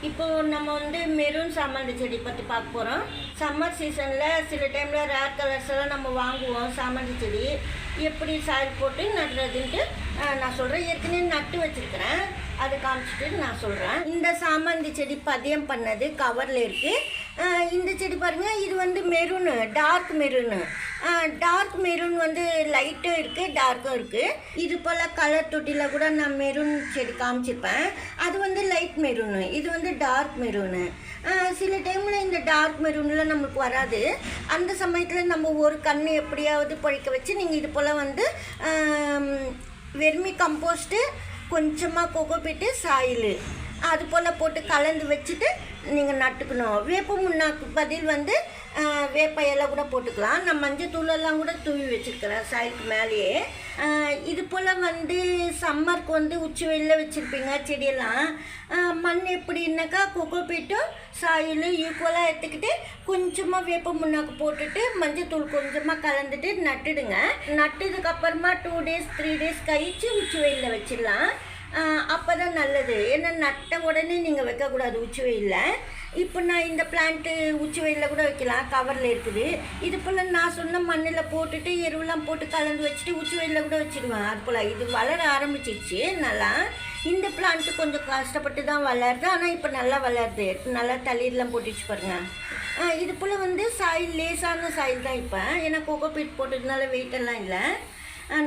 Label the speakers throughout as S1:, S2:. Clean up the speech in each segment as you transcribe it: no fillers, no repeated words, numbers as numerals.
S1: இப்போ நம்ம வந்து மெரூன் சாமந்தி செடி பற்றி பார்க்க போகிறோம். சம்மர் சீசனில் சில டைமில் ரேர் கலர்ஸ் எல்லாம் நம்ம வாங்குவோம். சாமந்தி செடி எப்படி சாயில் போட்டு நடுறதுன்ட்டு நான் சொல்கிறேன். ஏற்கனவே நட்டு வச்சுருக்கிறேன், அதை காமிச்சிட்டு நான் சொல்கிறேன். இந்த சாமந்தி செடி பதியம் பண்ணது கவரில் இருக்குது. இந்த செடி பாருங்கள், இது வந்து maroon, dark maroon. Dark maroon வந்து லைட்டும் இருக்குது, டார்க்கும் இருக்குது. இது போல் கலர் தொட்டியில் கூட நான் மெரூன் செடி காமிச்சிருப்பேன். அது வந்து லைட் மெரூனு, இது வந்து டார்க் மெரூனு. சில டைமில் இந்த டார்க் மெரூனில் நம்மளுக்கு வராது. அந்த சமயத்தில் நம்ம ஒரு கன்று எப்படியாவது பழிக்க வச்சு நீங்கள் இது போல் வந்து வெர்மி கம்போஸ்ட்டு, கொஞ்சமாக கோகோபீட்டு, சாயில் அது போல் போட்டு கலந்து வச்சுட்டு நீங்கள் நட்டுக்கணும். வேப்ப முன்னாக்கு பதில் வந்து வேப்ப இலை கூட போட்டுக்கலாம். நான் மஞ்சள் தூளெல்லாம் கூட தூவி வச்சுருக்கிறேன் சாயிலுக்கு மேலேயே. இது போல் வந்து சம்மருக்கு வந்து உச்சி வெயிலில் வச்சுருப்பீங்க செடியெல்லாம். மண் எப்படின்னாக்கா கோகோபீட்டும் சாயிலும் ஈக்குவலாக எடுத்துக்கிட்டு கொஞ்சமாக வேப்ப முன்னாக்கு போட்டுட்டு மஞ்சள் தூள் கொஞ்சமாக கலந்துட்டு நட்டுடுங்க. நட்டதுக்கப்புறமா 2 days 3 days கழித்து உச்சி வெயிலில் வச்சிடலாம். அப்போ தான் நல்லது. ஏன்னா நட்ட உடனே நீங்கள் வைக்கக்கூடாது உச்சி வெயிலில். இப்போ நான் இந்த பிளான்ட்டு உச்சி வெயிலில் கூட வைக்கலாம், கவரில் இருக்குது. இது போல் நான் சொன்ன மண்ணில் போட்டுட்டு எருவெல்லாம் போட்டு கலந்து வச்சுட்டு உச்சி வெயிலில் கூட வச்சுடுவேன். அது போல் இது வளர ஆரம்பிச்சிடுச்சு நல்லா. இந்த பிளான்ட்டு கொஞ்சம் கஷ்டப்பட்டு தான் வளருது, ஆனால் இப்போ நல்லா வளருது. நல்லா தளிரெலாம் போட்டுச்சு பாருங்கள். இது போல் வந்து சாயில் லேசான சாயில் தான் இப்போ, ஏன்னா கோகோபீட் போட்டதுனால வெயிட்டெல்லாம் இல்லை,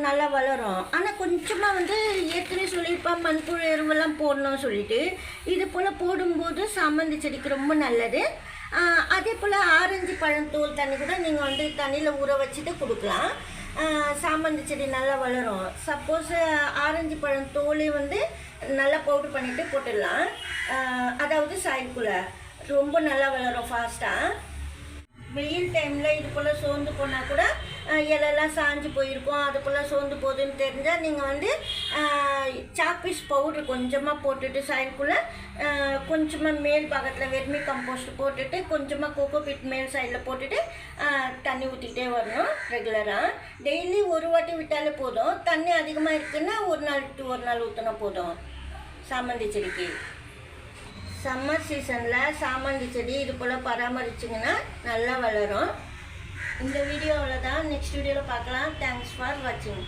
S1: நல்லா வளரும். ஆனால் கொஞ்சமாக வந்து ஏற்கனவே சொல்லியிருப்பேன் மண்புழு எருவெல்லாம் போடணும்னு சொல்லிட்டு. இது போல் போடும்போது சாமந்தி செடிக்கு ரொம்ப நல்லது. அதே போல் ஆரஞ்சு பழம் தோல் தண்ணி கூட நீங்கள் வந்து தண்ணியில் ஊற வச்சுட்டு கொடுக்கலாம். சாமந்தி செடி நல்லா வளரும். சப்போஸ் ஆரஞ்சு பழம் தோலை வந்து நல்லா பவுட்ரு பண்ணிவிட்டு போட்டுடலாம். அதாவது சாயிலுக்குள்ளே ரொம்ப நல்லா வளரும் ஃபாஸ்ட்டாக. வெயில் டைமில் இது போல் சோர்ந்து போனால் கூட இலெல்லாம் சாஞ்சு போயிருக்கும், அது போல் சோர்ந்து போகுதுன்னு தெரிஞ்சால் நீங்கள் வந்து சாக்பீஸ் பவுட்ரு கொஞ்சமாக போட்டுட்டு சாயிலுக்குள்ளே கொஞ்சமாக மேல் பாகத்தில் வெர்மி கம்போஸ்ட் போட்டுட்டு கொஞ்சமாக கோகோபீட் மேல் சைடில் போட்டுட்டு தண்ணி ஊற்றிக்கிட்டே வரணும் ரெகுலராக. டெய்லி ஒரு வாட்டி விட்டாலே போதும். தண்ணி அதிகமாக இருக்குன்னா ஒரு நாள் விட்டு ஒரு நாள் ஊற்றினா போதும் சாமந்தி செடிக்கு. சம்மர் சீசனில் சாமந்தி செடி இது போல் பராமரிச்சிங்கன்னா நல்லா வளரும். இந்த வீடியோ அவ்வளோதான். நெக்ஸ்ட் வீடியோவில் பார்க்கலாம். தேங்க்ஸ் ஃபார் வாட்சிங்.